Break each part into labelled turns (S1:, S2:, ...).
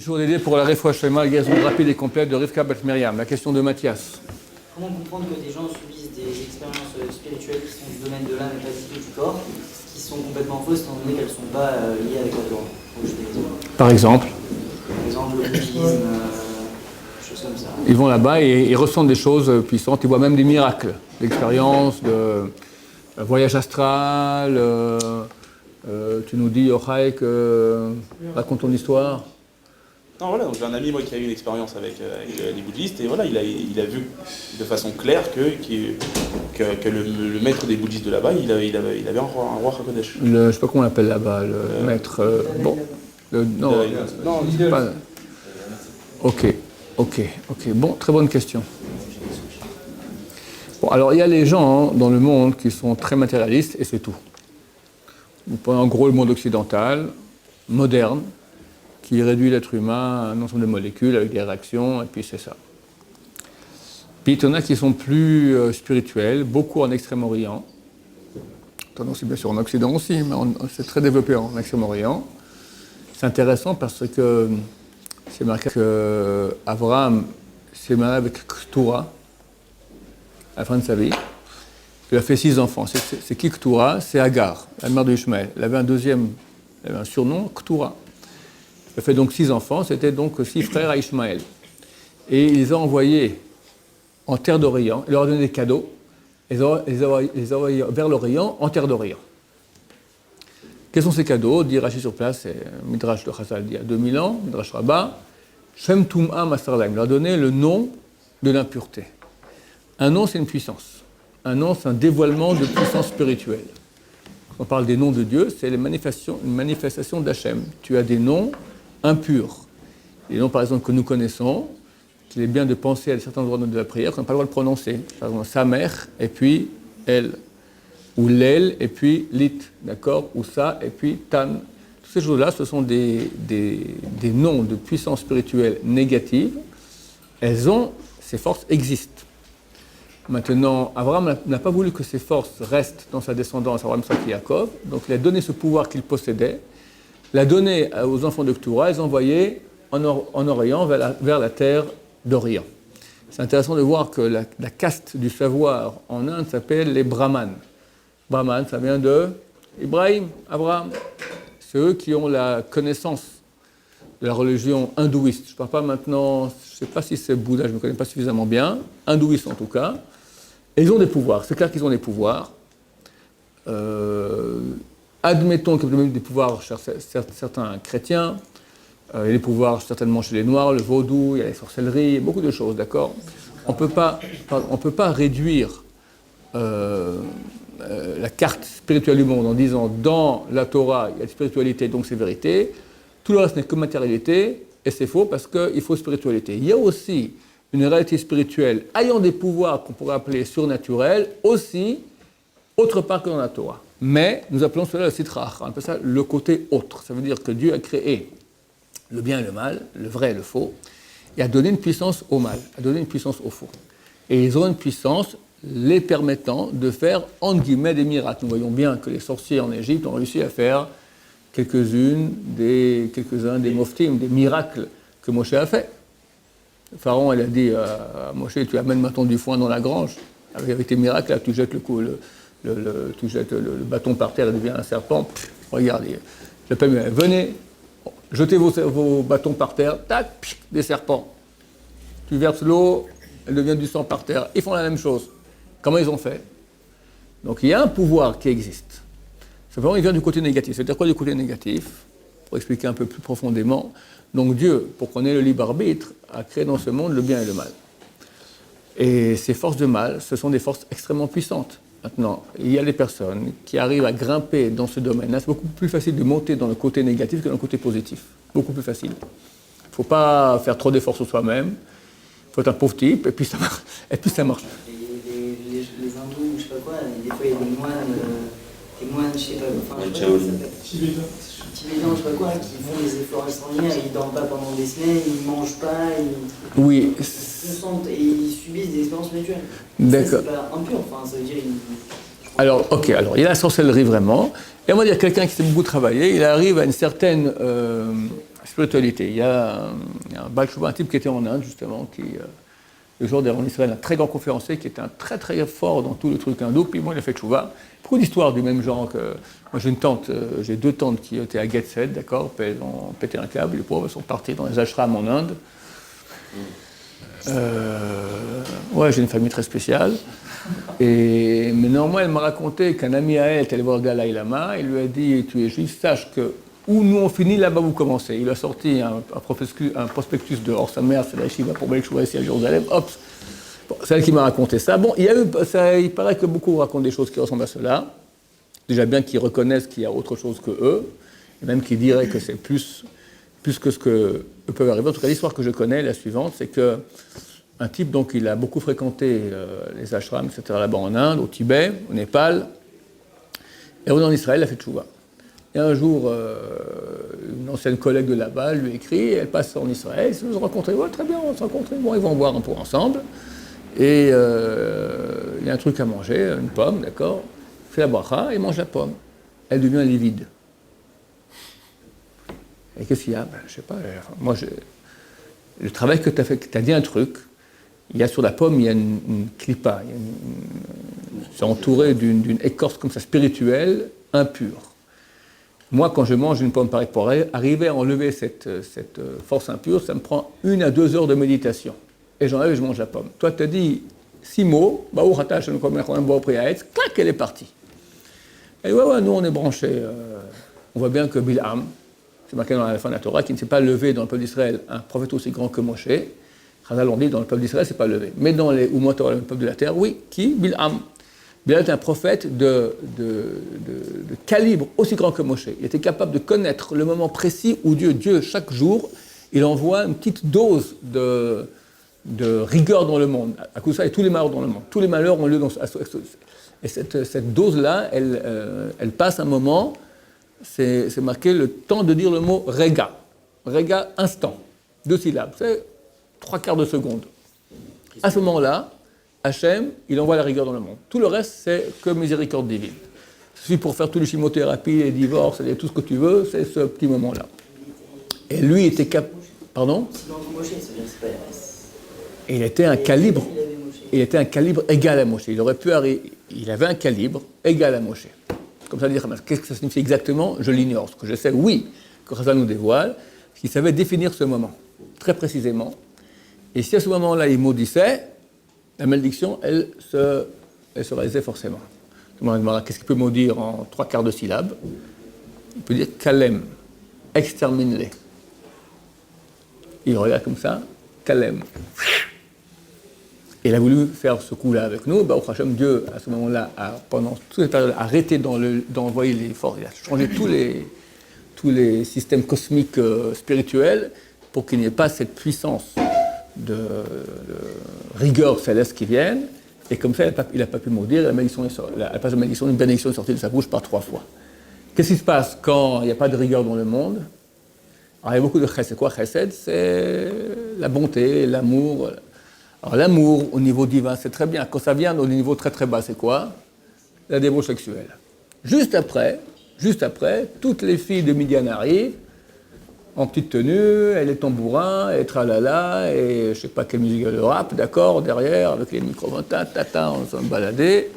S1: Toujours l'idée pour la Refoua Shlema, guérison rapide et complète de Rivka Bat Miriam. La question de Mathias.
S2: Comment comprendre que des gens subissent des expériences spirituelles qui sont du domaine de l'âme et pas du tout du corps, qui sont complètement fausses étant donné qu'elles ne sont pas liées avec la Torah?
S1: Par exemple
S2: Le bouddhisme, choses comme ça.
S1: Ils vont là-bas et ils ressentent des choses puissantes, ils voient même des miracles, l'expérience de voyage astral. Tu nous dis, Yochai, raconte ton histoire.
S3: Non, voilà, donc j'ai un ami moi qui a eu une expérience avec les bouddhistes et voilà, il a vu de façon claire que le maître des bouddhistes de là-bas, il avait un roi Hakodesh.
S1: Je ne sais pas comment on l'appelle là-bas, le maître. Non, c'est pas. Ok. Bon, très bonne question. Bon, alors il y a les gens dans le monde qui sont très matérialistes et c'est tout. En gros, le monde occidental, moderne, qui réduit l'être humain à un ensemble de molécules avec des réactions, et puis c'est ça. Puis il y en a qui sont plus spirituels, beaucoup en Extrême-Orient. Tendance, bien sûr, en Occident aussi, mais c'est très développé en Extrême-Orient. C'est intéressant parce que c'est marqué qu'Abraham s'est marié avec Ketura à la fin de sa vie. Il a fait 6 enfants. C'est qui Ketura? C'est Agar, la mère de Ishmaël. Elle avait un surnom, Ketura. Il a fait donc 6 enfants, c'était donc 6 frères à Ishmaël. Et il les a envoyés en terre d'Orient, il leur a donné des cadeaux, et les a envoyés vers l'Orient, en terre d'Orient. Quels sont ces cadeaux? Dit Rashi sur place, c'est Midrash de Chazal d'il y a 2000 ans, Midrash Rabbah, Shem Tum'a Masarlaim, il leur a donné le nom de l'impureté. Un nom, c'est une puissance. Un nom, c'est un dévoilement de puissance spirituelle. Quand on parle des noms de Dieu, c'est une manifestation d'Hachem. Tu as des noms impurs. Les noms, par exemple, que nous connaissons, qu'il est bien de penser à certains endroits de la prière qu'on n'a pas le droit de prononcer. Par exemple, sa mère, et puis elle. Ou l'el, et puis lit, d'accord? Ou ça, et puis tan. Toutes ces choses-là, ce sont des noms de puissance spirituelle négative. Ces forces existent. Maintenant, Abraham n'a pas voulu que ces forces restent dans sa descendance, Abraham, Isaac et Yaakov, donc il a donné ce pouvoir qu'il possédait, l'a donné aux enfants de Ketura, ils ont envoyé en Orient vers la terre d'Orient. C'est intéressant de voir que la caste du savoir en Inde s'appelle les Brahmanes. Brahman, ça vient de Ibrahim, Abraham. C'est eux qui ont la connaissance de la religion hindouiste. Je ne parle pas maintenant, je ne sais pas si c'est Bouddha, je ne me connais pas suffisamment bien, hindouiste en tout cas. Et ils ont des pouvoirs, c'est clair qu'ils ont des pouvoirs. Admettons qu'il y a même des pouvoirs chez certains chrétiens, il y a des pouvoirs certainement chez les Noirs, le vaudou, il y a la sorcellerie, beaucoup de choses, d'accord? On ne peut pas réduire la carte spirituelle du monde en disant dans la Torah, il y a la spiritualité, donc c'est vérité. Tout le reste n'est que matérialité, et c'est faux parce qu'il faut spiritualité. Il y a aussi une réalité spirituelle ayant des pouvoirs qu'on pourrait appeler surnaturels, aussi, autre part que dans la Torah. Mais nous appelons cela le sitrach, on appelle ça le côté autre. Ça veut dire que Dieu a créé le bien et le mal, le vrai et le faux, et a donné une puissance au mal, a donné une puissance au faux. Et ils ont une puissance les permettant de faire, entre guillemets, des miracles. Nous voyons bien que les sorciers en Égypte ont réussi à faire quelques-uns des moftim, des miracles que Moshe a fait. Le pharaon, il a dit à Moshe, tu amènes maintenant du foin dans la grange. Avec tes miracles, là, tu jettes le bâton par terre, il devient un serpent. Regarde, j'appelle, venez, jetez vos bâtons par terre, tac, des serpents. Tu verses l'eau, elle devient du sang par terre. Ils font la même chose. Comment ils ont fait? Donc il y a un pouvoir qui existe. Simplement, il vient du côté négatif. C'est-à-dire quoi du côté négatif? Pour expliquer un peu plus profondément. Donc Dieu, pour qu'on ait le libre arbitre, a créé dans ce monde le bien et le mal. Et ces forces de mal, ce sont des forces extrêmement puissantes. Maintenant, il y a des personnes qui arrivent à grimper dans ce domaine-là. C'est beaucoup plus facile de monter dans le côté négatif que dans le côté positif. Beaucoup plus facile. Il ne faut pas faire trop d'efforts sur soi-même. Il faut être un pauvre type, et puis ça marche.
S2: Les hindous, je sais pas quoi, des fois il y a des moines, je sais pas, enfin, je sais pas comment ça s'appelle. Tibétains, je sais pas quoi, qui font des efforts extraordinaires, ils dorment pas pendant des semaines, ils mangent pas,
S1: Oui.
S2: Ils se sentent et ils subissent des expériences spirituelles.
S1: D'accord.
S2: C'est pas impur, enfin, ça veut dire.
S1: Alors, il y a la sorcellerie vraiment, et on va dire quelqu'un qui sait beaucoup travailler, il arrive à une certaine spiritualité. Il y a un Baal Tshuva, un type qui était en Inde, justement, qui, le jour en Israël, un très grand conférencier qui était un très très fort dans tout le truc hindou, puis moi il a fait Tshuva. Beaucoup d'histoires du même genre que. Moi j'ai deux tantes qui étaient à Gateshead, d'accord, elles ont pété un câble, les pauvres sont partis dans les ashrams en Inde. Ouais, j'ai une famille très spéciale. Mais néanmoins, elle m'a raconté qu'un ami à elle était allé voir le Dalai Lama, il lui a dit, tu es juif, sache que où nous on finit, là-bas vous commencez. Il a sorti un prospectus de Orsa Mer, c'est la Shiva pour Baal Tshuva ici à Jérusalem, hop. Bon, c'est elle qui m'a raconté ça. Bon, il paraît que beaucoup racontent des choses qui ressemblent à cela. Déjà bien qu'ils reconnaissent qu'il y a autre chose que eux, et même qu'ils diraient que c'est plus que ce qu'eux peuvent arriver. En tout cas, l'histoire que je connais, la suivante, c'est qu'un type, donc, il a beaucoup fréquenté les ashrams, etc., là-bas en Inde, au Tibet, au Népal, et en Israël, il a fait Tshuva. Et un jour, une ancienne collègue de là-bas lui écrit, elle passe en Israël, ils se sont rencontrés, ouais, très bien, on va se rencontrer, bon, ils vont boire un pot ensemble, et il y a un truc à manger, une pomme, d'accord, il fait la bracha, il mange la pomme, elle devient livide. Et qu'est-ce qu'il y a? Je sais pas, moi, le travail que tu as fait, tu as dit un truc, il y a sur la pomme, il y a une clipa, c'est entouré d'une écorce comme ça, spirituelle, impure. Moi, quand je mange une pomme pareille, pour arriver à enlever cette force impure, ça me prend 1 à 2 heures de méditation. Et j'enlève et je mange la pomme. Toi, tu as dit 6 mots, clac, elle est partie. Et ouais, nous, on est branchés. On voit bien que Bil'am, c'est marqué dans la fin de la Torah, qui ne s'est pas levé dans le peuple d'Israël, un prophète aussi grand que Moshe. Chazal on dit, dans le peuple d'Israël, c'est pas levé. Mais dans les Umot Torah, le peuple de la terre, oui, qui? Bil'am. Bil'am est un prophète de calibre aussi grand que Moshe. Il était capable de connaître le moment précis où Dieu, chaque jour, il envoie une petite dose de rigueur dans le monde. À cause de ça, il y a tous les malheurs dans le monde. Tous les malheurs ont lieu dans ce. Et cette dose-là, elle passe un moment, c'est marqué le temps de dire le mot rega. Rega, instant. 2 syllabes. C'est 3/4 de seconde. À ce moment-là, Hachem, il envoie la rigueur dans le monde. Tout le reste, c'est que miséricorde divine. Il suffit pour faire toutes les chimiothérapies, les divorces, tout ce que tu veux, c'est ce petit moment-là. Et lui était capable. Pardon ? Et il était un calibre. Il était un calibre égal à Moshe. Il aurait pu arriver. Il avait un calibre égal à Moshe. Comme ça, dire, qu'est-ce que ça signifie exactement? Je l'ignore. Ce que je sais, oui, que Chazal nous dévoile, qu'il savait définir ce moment, très précisément. Et si à ce moment-là, il maudissait, la malédiction, elle se réalisait forcément. Qu'est-ce qu'il peut maudire en 3/4 de syllabes? Il peut dire Kalem, extermine-les. Il regarde comme ça, Kalem. Et il a voulu faire ce coup-là avec nous. Baruch Hashem, Dieu, à ce moment-là, pendant toute cette période, a arrêté d'envoyer les forces. Il a changé tous les systèmes cosmiques spirituels pour qu'il n'y ait pas cette puissance de rigueur céleste qui vienne. Et comme ça, il n'a pas pu maudire. La malédiction une bénédiction est sortie de sa bouche par 3 fois. Qu'est-ce qui se passe quand il n'y a pas de rigueur dans le monde? Alors, il y a beaucoup de chesed. C'est quoi chesed? C'est la bonté, l'amour. Alors l'amour au niveau divin, c'est très bien. Quand ça vient au niveau très très bas, c'est quoi? La débauche sexuelle. Juste après, toutes les filles de Midian arrivent, en petite tenue, elle est tambourin, elle est tralala, et je sais pas quelle musique elle rap, d'accord, derrière, avec les microphones, on s'en baladait,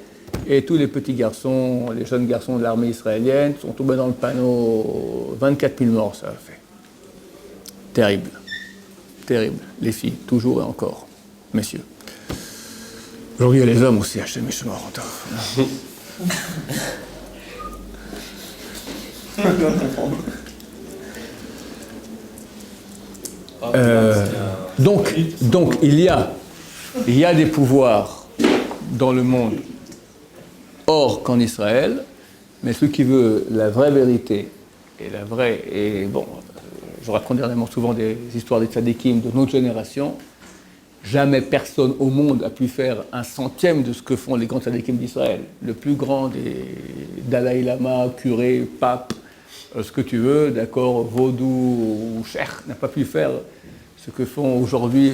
S1: et tous les petits garçons, les jeunes garçons de l'armée israélienne sont tombés dans le panneau, 24 000 morts, ça a fait. Terrible. Terrible. Les filles, toujours et encore. Messieurs. Aujourd'hui, il y a les hommes aussi, Hachem Yishmor. Donc il y a des pouvoirs dans le monde hors qu'en Israël, mais celui qui veut la vraie vérité et bon, je raconte dernièrement souvent des histoires des tzadikim de notre génération. Jamais personne au monde a pu faire 1/100 de ce que font les grands tzadikim d'Israël. Le plus grand des Dalai Lama, curé, pape, ce que tu veux, d'accord, vaudou ou cheikh, n'a pas pu faire ce que font aujourd'hui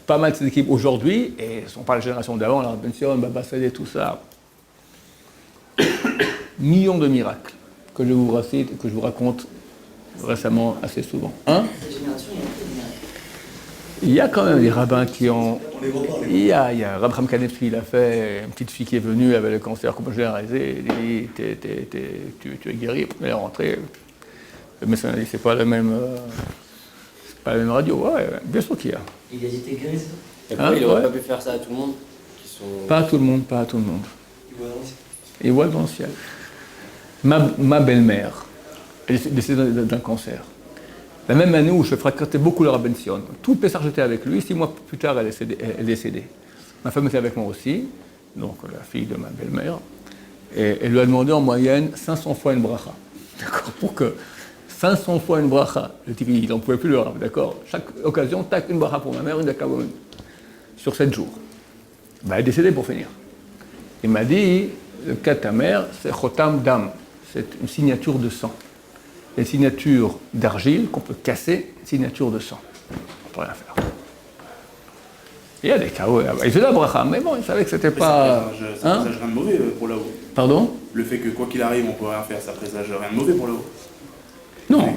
S1: pas mal de tzadikim aujourd'hui, et ce ne sont pas la génération d'avant, la Ben Sion, Baba Saleh, tout ça. Millions de miracles que je vous raconte récemment assez souvent. Hein?
S2: Cette génération, il y a plus de miracles.
S1: Il y a quand même des rabbins qui ont... Il y a Abraham Kanevski, il a fait une petite fille qui est venue, elle avait le cancer complètement généralisé, il dit tu es guéri, elle est rentrée. Le médecin a dit c'est pas la même radio. Ouais, bien sûr qu'il y a.
S2: Il a dit t'es grise.
S4: Et pourquoi il n'aurait pas pu faire ça à tout le monde
S1: Pas à tout le monde. Il voit dans le ciel. Ma belle-mère, elle est décédée d'un cancer. La même année où je fréquentais beaucoup le Rabben Sion. Tout Pessah, j'étais avec lui. 6 mois plus tard, elle est décédée. Ma femme était avec moi aussi, donc la fille de ma belle-mère. Et elle lui a demandé en moyenne 500 fois une bracha. D'accord? Pour que 500 fois une bracha. Le type, il n'en pouvait plus le rave, d'accord? Chaque occasion, tac, une bracha pour ma mère, une d'Akavon. Sur 7 jours. Elle est décédée pour finir. Il m'a dit, le cas de ta mère, c'est Chotam Dam. C'est une signature de sang. Une signature d'argile qu'on peut casser, une signature de sang. On ne peut rien faire. Il y a des cas où il faisait la bracha, mais bon, il savait que c'était pas...
S3: Ça présage rien de mauvais pour là-haut.
S1: Pardon?
S3: Le fait que quoi qu'il arrive, on ne peut rien faire, ça présage rien de mauvais pour là-haut.
S1: Non,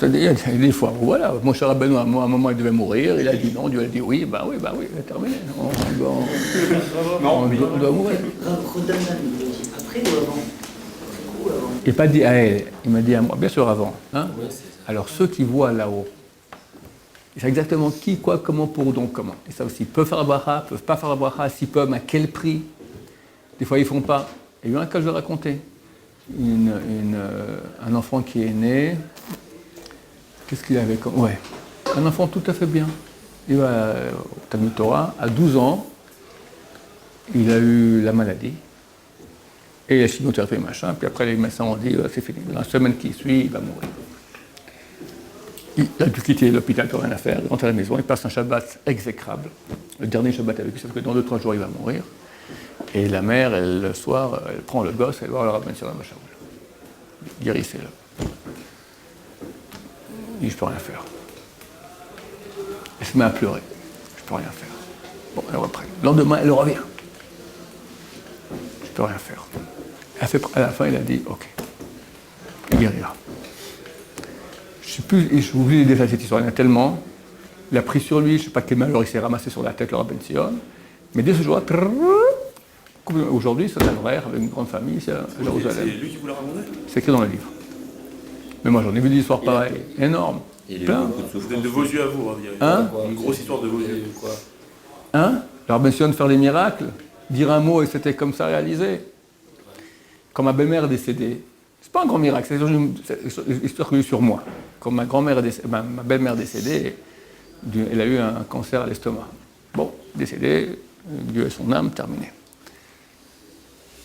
S1: il y a des fois où voilà, mon cher Rabbeinu, à un moment, il devait mourir, il a dit non, Dieu a dit oui, bah oui, c'est terminé. On doit mourir.
S2: Après ou avant?
S1: Il n'a pas dit à elle, il m'a dit à moi, bien sûr avant. Hein? Alors ceux qui voient là-haut, ils savent exactement qui, quoi, comment, pour, donc comment. Ils savent s'ils peuvent faire la bracha, peuvent pas faire la bracha, s'ils peuvent, à quel prix. Des fois ils font pas. Il y a eu un cas que je vais raconter. Un enfant qui est né, qu'est-ce qu'il avait comme... Ouais, un enfant tout à fait bien. Il va au Talmud Torah, à 12 ans, il a eu la maladie. Et la chimiothérapie, machin, puis après les médecins ont dit c'est fini. Dans la semaine qui suit, il va mourir. Il a dû quitter l'hôpital, plus rien à faire, il rentre à la maison, il passe un Shabbat exécrable. Le dernier Shabbat avec lui, sauf que dans 2-3 jours, il va mourir. Et la mère, le soir, elle prend le gosse, elle va le ramène sur la machaoul. Guérissez-le. Il dit, je peux rien faire. Elle se met à pleurer. Je peux rien faire. Bon, elle reprend. Le lendemain, elle revient. Je peux rien faire. À la fin, il a dit, ok, il guérira. Je suis oublié de défaire cette histoire, il y en a tellement. Il a pris sur lui, je ne sais pas quel malheur il s'est ramassé sur la tête, le Rabben Sion. Mais dès ce jour-là, aujourd'hui, c'est un frère avec une grande famille, c'est à Jérusalem.
S3: C'est lui qui vous l'a raconté?
S1: C'est écrit dans le livre. Mais moi, j'en ai vu des histoires pareilles, énormes. Plein.
S3: De vos yeux à vous, on dirait.
S1: Hein?
S3: Une grosse histoire de vos yeux.
S1: Hein? Le Rabben Sion de faire des miracles, dire un mot et c'était comme ça réalisé. Quand ma belle-mère est décédée, c'est pas un grand miracle, c'est une histoire que j'ai eue sur moi. Quand ma belle-mère est décédée, elle a eu un cancer à l'estomac. Bon, décédée, Dieu et son âme, terminé.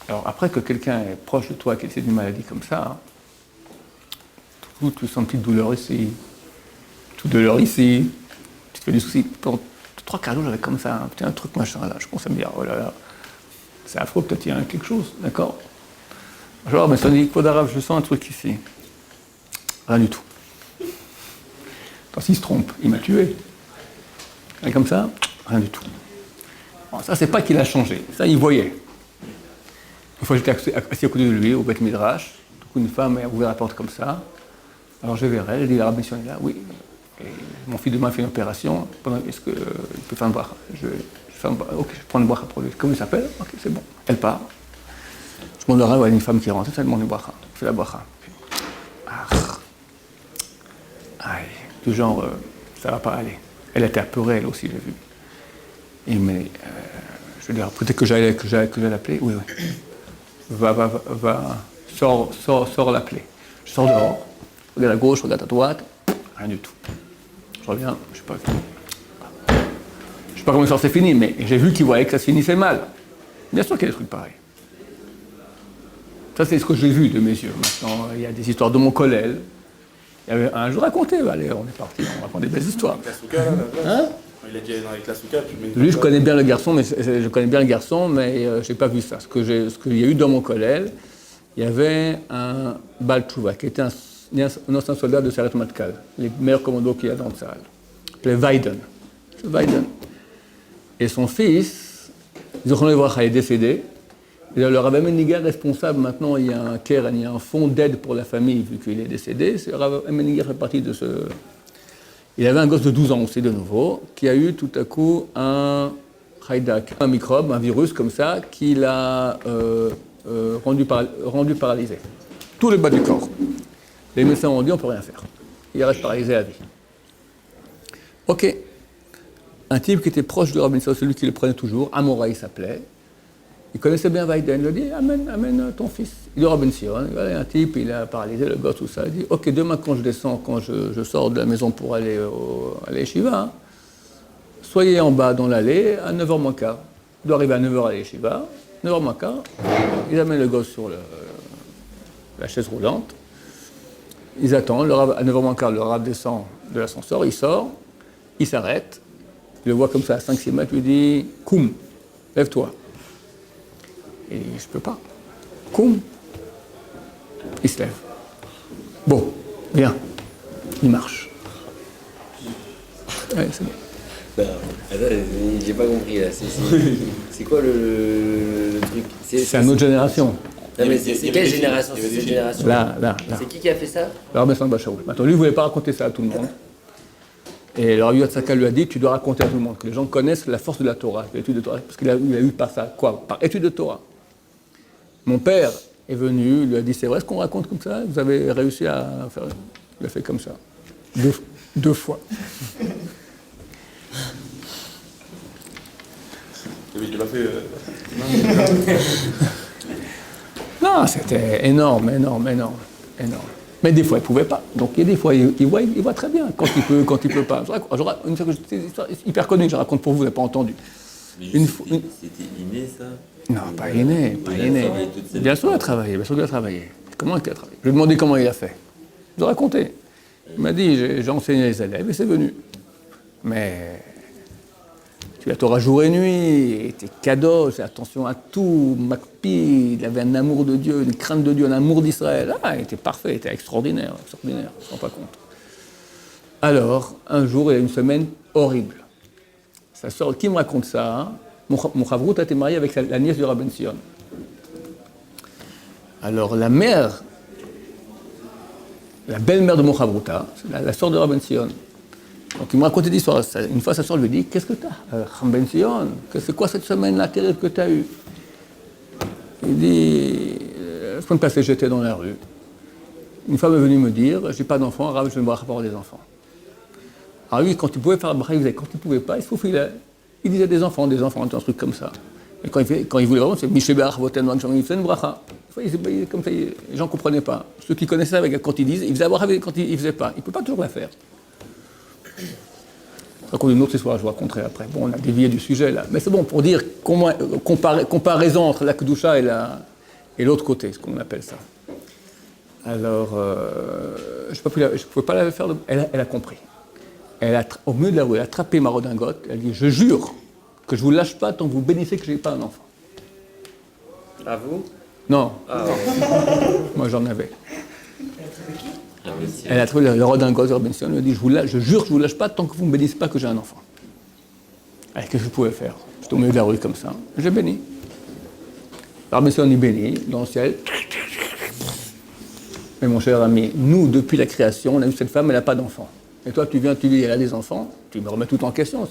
S1: Alors après que quelqu'un est proche de toi, qui est d'une maladie comme ça, tu sens une petite douleur ici, toute douleur ici, tu te fais du souci. Pendant 3-4 jours, j'avais comme ça un truc machin là, je commence à me dire, oh là là, c'est affreux, peut-être il y a quelque chose, d'accord? Genre, mais ça dit, quoi d'arabe, je sens un truc ici. Rien du tout. S'il se trompe, il m'a tué. Et comme ça, rien du tout. Bon, ça, c'est pas qu'il a changé. Ça, il voyait. Une fois, j'étais assis à côté de lui, au Beth Midrash. Du coup, une femme a ouvert la porte comme ça. Alors, je verrai. Elle dit, la Rabbi Sion est là. Oui. Et mon fils demain fait une opération. Est-ce qu'il peut faire une bracha? Ok, je prends une bracha pour lui. Comment il s'appelle? Ok, c'est bon. Elle part. Je m'en aurai une femme qui rentre. Elle demande une bracha. Je fais la bracha. Aïe. Du genre, ça va pas aller. Elle était apeurée, elle aussi, j'ai vu. Et mais, je veux dire, peut-être que j'allais l'appeler. Oui. Sors l'appeler. Je sors dehors, regarde à gauche, regarde à droite, rien du tout. Je reviens, je sais pas comment l'histoire s'est finie, mais j'ai vu qu'il voyait que ça se finissait mal. Bien sûr qu'il y a des trucs pareils. Ça, c'est ce que j'ai vu de mes yeux. Maintenant, il y a des histoires de mon collègue. Il y avait je racontais, allez, on est parti, on raconte des belles histoires.
S3: Avec la souka, là, hein? Il a dit avec la souka,
S1: lui, je connais bien le garçon, mais je n'ai pas vu ça. Ce qu'il y a eu dans mon collège, il y avait un Baal Tshuva, qui était un ancien soldat de Seret Matkal, les meilleurs commandos qu'il y a dans le Sahel. Il s'appelait Weiden. Et son fils, Zochron Levracha, est décédé. Et le Rav Emeniger responsable, maintenant, il y a un Keren, il y a un fonds d'aide pour la famille, vu qu'il est décédé. Le Rav Emeniger fait partie de ce... Il avait un gosse de 12 ans aussi, de nouveau, qui a eu tout à coup un Haïdak, un microbe, un virus comme ça, qui l'a rendu paralysé. Tout le bas du corps. Les médecins ont dit, on ne peut rien faire. Il reste paralysé à vie. Ok. Un type qui était proche du Rav Ben Sion, celui qui le prenait toujours, Amora il s'appelait. Il connaissait bien Weiden, il lui a dit amène ton fils. Il est Rav Ben Sion, voilà, un type, il a paralysé le gosse, tout ça. Il dit ok, demain quand je descends, quand je sors de la maison pour aller à l'Yeshiva, soyez en bas dans l'allée à 9h moins quart. Il doit arriver à 9h à l'Yeshiva, 9h moins quart, ils amènent le gosse sur la chaise roulante, ils attendent, à 9h moins quart, le Rav descend de l'ascenseur, il sort, il s'arrête, il le voit comme ça à 5-6 mètres, lui dit Koum, lève-toi. Et je peux pas. Koum. Il se lève. Bon, viens. Il marche. Ouais, c'est bon.
S4: Attends, j'ai pas compris là. C'est quoi le truc?
S1: C'est une autre génération.
S4: Non, mais c'est quelle génération? C'est cette génération.
S1: Là.
S4: C'est qui a fait ça?
S1: Alors, Besson Bachaoul. Maintenant, lui, il ne voulait pas raconter ça à tout le monde. Et alors, Yotsaka lui a dit, tu dois raconter à tout le monde, que les gens connaissent la force de la Torah, l'étude de Torah, parce qu'il a eu par ça, quoi? Par étude de Torah. Mon père est venu, il lui a dit, c'est vrai ce qu'on raconte comme ça? Vous avez réussi à faire... Il a fait comme ça. Deux fois.
S3: Il l'a fait...
S1: Non, c'était énorme. Mais des fois, il ne pouvait pas. Donc, il y a des fois, il voit très bien quand il peut, quand il ne peut pas. Une histoire hyper connue que je raconte pour vous, vous n'avez pas entendu.
S5: C'était inné, ça?
S1: Non, pas inné. Bien sûr, il a travaillé. Comment il a travaillé? Je lui ai demandé comment il a fait. Je lui ai raconté. Il m'a dit, j'ai enseigné les élèves et c'est venu. Mais tu t'auras jour et nuit, il était kadosh, attention à tout, Makpi, il avait un amour de Dieu, une crainte de Dieu, un amour d'Israël. Ah, il était parfait, il était extraordinaire, on ne se rend pas compte. Alors, un jour, il y a une semaine horrible. Sa sœur, qui me raconte ça, hein? Mon Chavrout a été marié avec la nièce du Rav Ben Sion. Alors, la mère, la belle-mère de mon Chavrouta, la sœur de Rav Ben Sion. Donc, il me racontait l'histoire. Une fois, sa sœur lui dit, qu'est-ce que tu as, Rav Ben Sion? C'est quoi cette semaine-là terrible que tu as eue? Il dit, la semaine passée, j'étais dans la rue. Une femme est venue me dire, j'ai pas d'enfant, Rav, je ne vais pas avoir des enfants. Alors lui, quand il pouvait faire la bracha, il faisait. Quand il ne pouvait pas, il se faufilait. Il disait des enfants, un truc comme ça. Et quand il voulait vraiment, c'est Mishébeach, Voten, il faisait une bracha. Comme ça, les gens ne comprenaient pas. Ceux qui connaissaient avec quand ils disent, ils faisaient la bracha quand ils ne faisaient pas. Il ne peut pas toujours la faire. Je raconte une autre histoire, je vous raconterai après. Bon, on a dévié du sujet là. Mais c'est bon, pour dire comparaison entre la Kedusha et l'autre côté, ce qu'on appelle ça. Alors, je ne pouvais pas la faire, elle a compris. Au milieu de la rue, elle a attrapé ma redingote, elle dit, je jure que je ne vous lâche pas tant que vous bénissez que je n'ai pas un enfant.
S4: À vous?
S1: Non.
S4: Ah.
S1: Moi, j'en avais. Elle a trouvé le redingote de Rav Ben Sion, elle a dit, je jure que je ne vous lâche pas tant que vous ne me bénissez pas que j'ai un enfant. Alors, qu'est-ce que je pouvais faire? J'étais au milieu de la rue comme ça, j'ai béni. Rav Ben Sion, il bénit, dans le ciel. Mais mon cher ami, nous, depuis la création, on a eu cette femme, elle n'a pas d'enfant. Et toi, tu viens, tu dis, elle a des enfants, tu me remets tout en question.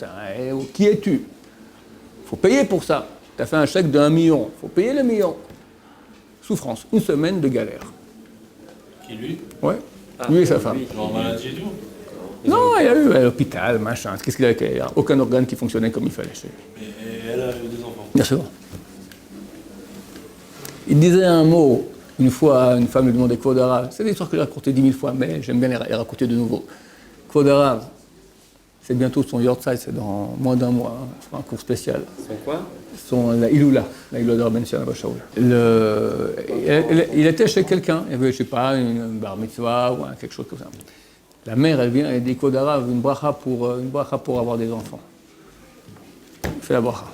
S1: Qui es-tu? Il faut payer pour ça. Tu as fait un chèque de 1 million, il faut payer le million. Souffrance, une semaine de galère.
S3: Qui, lui?
S1: Ouais, lui et sa femme.
S3: En maladie et tout?
S1: Non, il a eu à l'hôpital, machin. Qu'est-ce qu'il avait? Il n'y a aucun organe qui fonctionnait comme il fallait chez lui.
S3: Et elle a eu des enfants?
S1: Bien sûr. Il disait un mot. Une fois, une femme lui demandait Kvod Harav. C'est des histoires que j'ai racontées 10 000 fois, mais j'aime bien les raconter de nouveau. Kvod Harav, c'est bientôt son Yortzeit, c'est dans moins d'un mois, hein, c'est un cours spécial.
S4: Son quoi?
S1: La Iloula de Rav Ben Sion à Bachaoul. Il était chez quelqu'un, il y avait, je ne sais pas, une bar mitzvah ou quelque chose comme ça. La mère, elle vient et dit Kvod Harav, une bracha pour avoir des enfants. Il fait la bracha.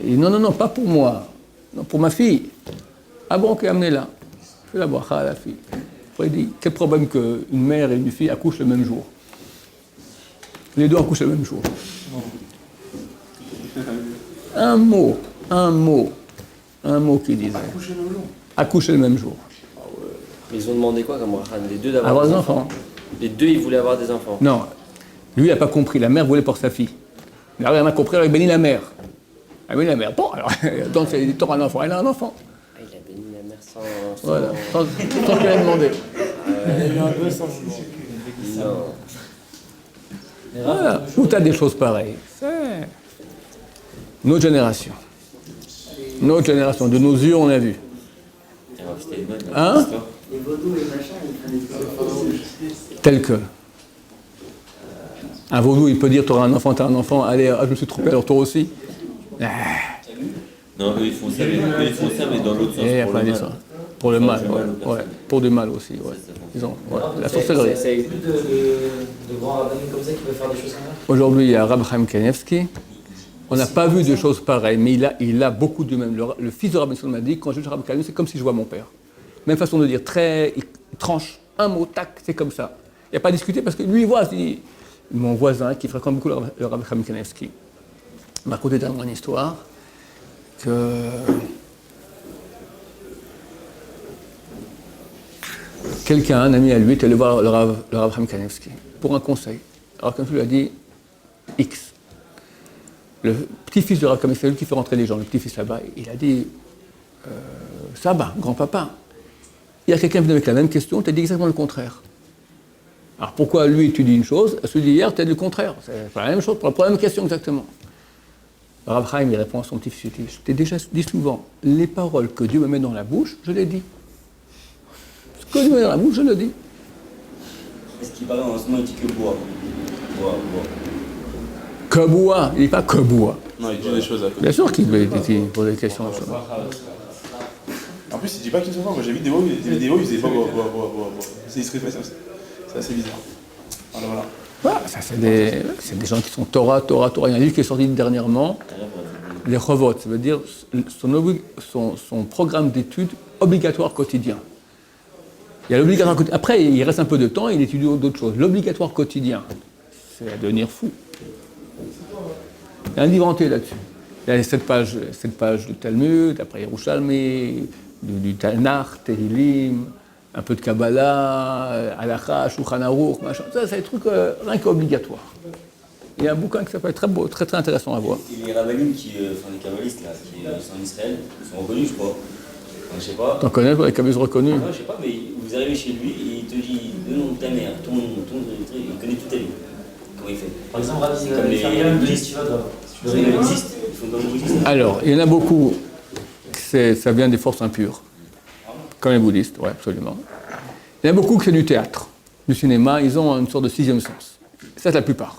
S1: Il dit non, pas pour moi, non, pour ma fille. Ah bon, ok, amenez-la. Fais la bracha à la fille. Après, il dit, quel problème qu'une mère et une fille accouchent le même jour? Les deux accouchent le même jour. Un mot. Un mot qu'il disait.
S3: Accoucher le même jour.
S1: Accoucher le même jour.
S4: Mais ils ont demandé quoi comme Rahan? Les deux d'avoir
S1: Avoir des enfants.
S4: Les deux, ils voulaient avoir des enfants.
S1: Non, lui, il n'a pas compris. La mère voulait pour sa fille. Il a compris, alors il bénit la mère. Il a béni la mère. Bon, alors, donc, il aura un enfant. Elle a un enfant.
S4: Ah, il a béni la mère sans...
S1: Voilà, sans qu'elle ait demandé.
S4: Non.
S1: Voilà, où tu as des choses pareilles. C'est notre génération. Notre génération. De nos yeux, on a vu.
S5: C'était une bonne
S1: Hein?
S5: histoire.
S2: Les vaudous, les machins, ils prennent des trucs.
S1: Tel que. Un vaudou, il peut dire, tu auras un enfant, allez, je me suis trompé, alors toi aussi.
S5: Non, eux ils font ça, mais dans l'autre sens.
S1: Et
S5: Pour
S1: après,
S5: le
S1: ça.
S5: mal.
S1: Pour le mal,
S5: du mal aux
S1: ouais. Pour du mal aussi, ouais. Ils ont, ouais. La sorcellerie.
S6: Il y a plus de grands rabbins comme ça qui peuvent faire des choses comme ça.
S1: Aujourd'hui, il y a Rabbi Chaim Kanievski. On n'a pas vu de choses pareilles, mais il a beaucoup du même. Le fils de Rabbi Shimon m'a dit, quand je dis Rabbi Kanievski, c'est comme si je vois mon père. Même façon de dire, il tranche un mot, tac, c'est comme ça. Il n'y a pas à discuter parce que lui, il voit, mon voisin qui fréquente beaucoup le Rabbi Chaim Kanievski m'a raconté dernièrement une histoire que quelqu'un, un ami à lui, est allé voir le Rabbi Chaim Kanievski pour un conseil. Alors comme je lui a dit X. Le petit-fils de Rabbi Kanievski, c'est lui qui fait rentrer les gens, le petit-fils là-bas, il a dit Saba, grand-papa, il y a quelqu'un venu avec la même question, tu as dit exactement le contraire. Alors pourquoi lui tu dis une chose, celui d'hier tu as dit le contraire? C'est pas la même chose, pour la même question exactement. Rabbi Chaim, il répond à son petit-fils, je t'ai déjà dit souvent, les paroles que Dieu me met dans la bouche, je les dis. Ce que Dieu me met dans la bouche, je le dis.
S5: Est-ce qu'il paraît en ce moment, il dit que bois.
S1: Que bois, il ne dit pas que bois.
S3: Non, il dit des choses à côté.
S1: Bien sûr qu'il pose des questions.
S3: En plus, il dit pas qu'il se voit. Moi, j'ai vu des vidéos, il faisait pas bois. C'est discret, c'est assez bizarre. Voilà.
S1: Voilà, ça c'est des gens qui sont Torah. Il y a un livre qui est sorti dernièrement, les Chovot, ça veut dire son programme d'études obligatoire quotidien. Il y a l'obligatoire quotidien. Après, il reste un peu de temps, il étudie d'autres choses. L'obligatoire quotidien, c'est à devenir fou. Il y a un livre entier là-dessus. Il y a 7 pages du Talmud, après Yerushalmi, du Tanakh, Tehillim, un peu de Kabbalah, Halakha, Shulchan Aruch, machin. Ça, c'est des trucs rien qu'obligatoires. Il y a un bouquin qui s'appelle très beau, très très intéressant à voir.
S5: Et les rabbinim, les kabbalistes là, qui sont en Israël, ils sont reconnus, je crois. Enfin, je sais pas.
S1: T'en connais pour les kabbalistes reconnus?
S5: Non, je sais pas, mais vous arrivez chez lui et il te dit le nom de ta mère, ton nom, il connaît tout à lui. Comment il fait?
S6: Par exemple, Rabbi
S5: comme les
S6: bouddhistes, tu vois, toi.
S5: Ils font comme les bouddhistes.
S1: Alors, il y en a beaucoup, ça vient des forces impures, comme les bouddhistes, oui, absolument. Il y en a beaucoup que c'est du théâtre, du cinéma, ils ont une sorte de 6e sens. Ça, c'est la plupart.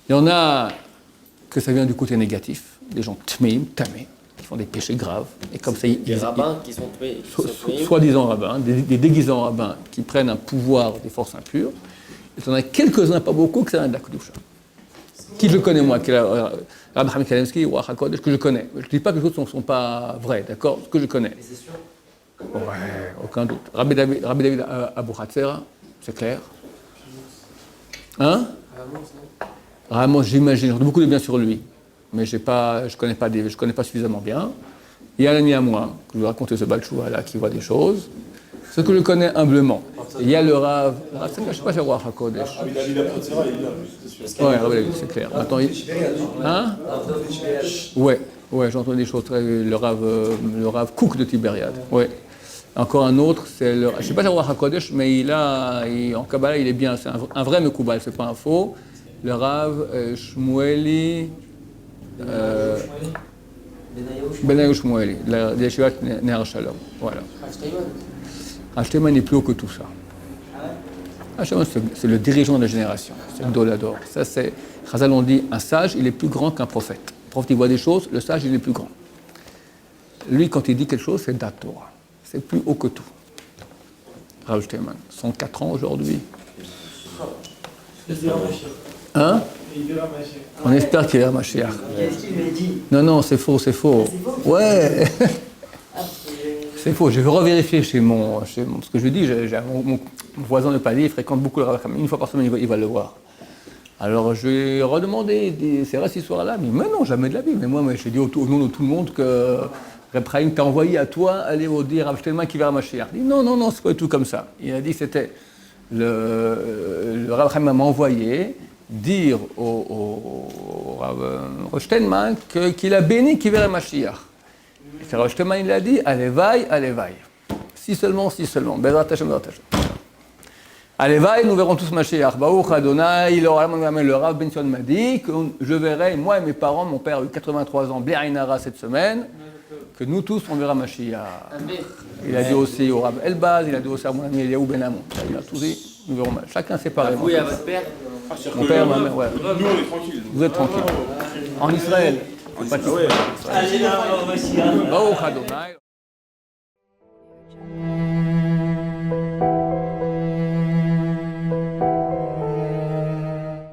S1: Il y en a que ça vient du côté négatif, des gens tamés, qui font des péchés graves, et comme ça,
S4: Les rabbins qui sont tués.
S1: soi-disant rabbins, des déguisants rabbins qui prennent un pouvoir des forces impures. Il y en a quelques-uns, pas beaucoup, que ça vient de la Kedusha. Qui je connais moi, qui est Rabbi Chaim Kanievski ou HaKodesh, que je connais. Je ne dis pas que les autres ne sont pas vrais, d'accord? Ce que je connais.
S6: Mais c'est sûr.
S1: Ouais, aucun doute. Rabbi David Abu Hatzera, c'est clair. Hein? Ramos, j'imagine, j'en ai beaucoup de bien sur lui, mais je connais pas suffisamment bien. Il y a un ami à moi, que je vais raconter ce Balchoua là, qui voit des choses. Ce que je connais humblement. Il y a le Rav, je ne sais pas si c'est le Rav HaKodesh.
S3: Ah, il a vu la Potzera, il est là, c'est sûr.
S1: Ouais, Rav David, c'est clair. Attends, hein? Ouais, j'ai entendu des choses très. Le Rav Kouk de Tibériade. Ouais. Encore un autre, c'est le. Je ne sais pas si c'est le Rav HaKodesh, mais en Kabbalah, il est bien. C'est un vrai Mekoubal, c'est pas un faux. Le Rav Shmueli. Benaïou Shmueli, de la Yeshivat Ner Shalom. Voilà. Ashtayman n'est plus haut que tout ça. Ashtayman, c'est le dirigeant de la génération, c'est le Dolador. Ça, c'est. Chazal on dit, un sage, il est plus grand qu'un prophète. Le prophète, il voit des choses, le sage, il est plus grand. Lui, quand il dit quelque chose, c'est Datora. C'est plus haut que tout. Rav Ashtayman, 104 ans aujourd'hui. Hein? On espère qu'il est Mashiach.
S2: Qu'est-ce qu'il m'a dit?
S1: Non, c'est faux. Ouais. C'est faux. Je vais revérifier chez ce que je dis. Mon voisin de palier, il fréquente beaucoup le Rav Chaim. Une fois par semaine, il va le voir. Alors je vais redemander, c'est vrai cette histoire-là? Mais non, jamais de la vie. Mais moi, j'ai dit au nom de tout le monde que Reb Chaim t'a envoyé à toi aller dire Rav Shtelman qui verra Mashiach. Il dit non, c'est pas du tout comme ça. Il a dit c'était le Rav Chaim m'a envoyé dire au Rav Shtelman qu'il a béni qui verra Mashiach. Et Rav Shtelman il a dit allez vaille. Si seulement. Bezrat Hashem. Allez, nous verrons tous Mashiach. Baruch Adonai, le Rav Ben Sion m'a dit que je verrai, moi et mes parents, mon père a eu 83 ans, Béaïnara cette semaine, que nous tous on verra Mashiach. Il a dit aussi au Rav Elbaz, il a dit aussi à mon ami Eliaou Ben Amon. Il a tout dit, nous verrons Mashiach. Chacun séparément.
S4: Vous et à votre père?
S1: Mon père, ma mère, ouais.
S3: Nous, on est tranquille.
S1: Vous êtes tranquille. En Israël.
S3: Ouais.
S5: Allez là, on va Mashiach.
S1: Baruch Adonai.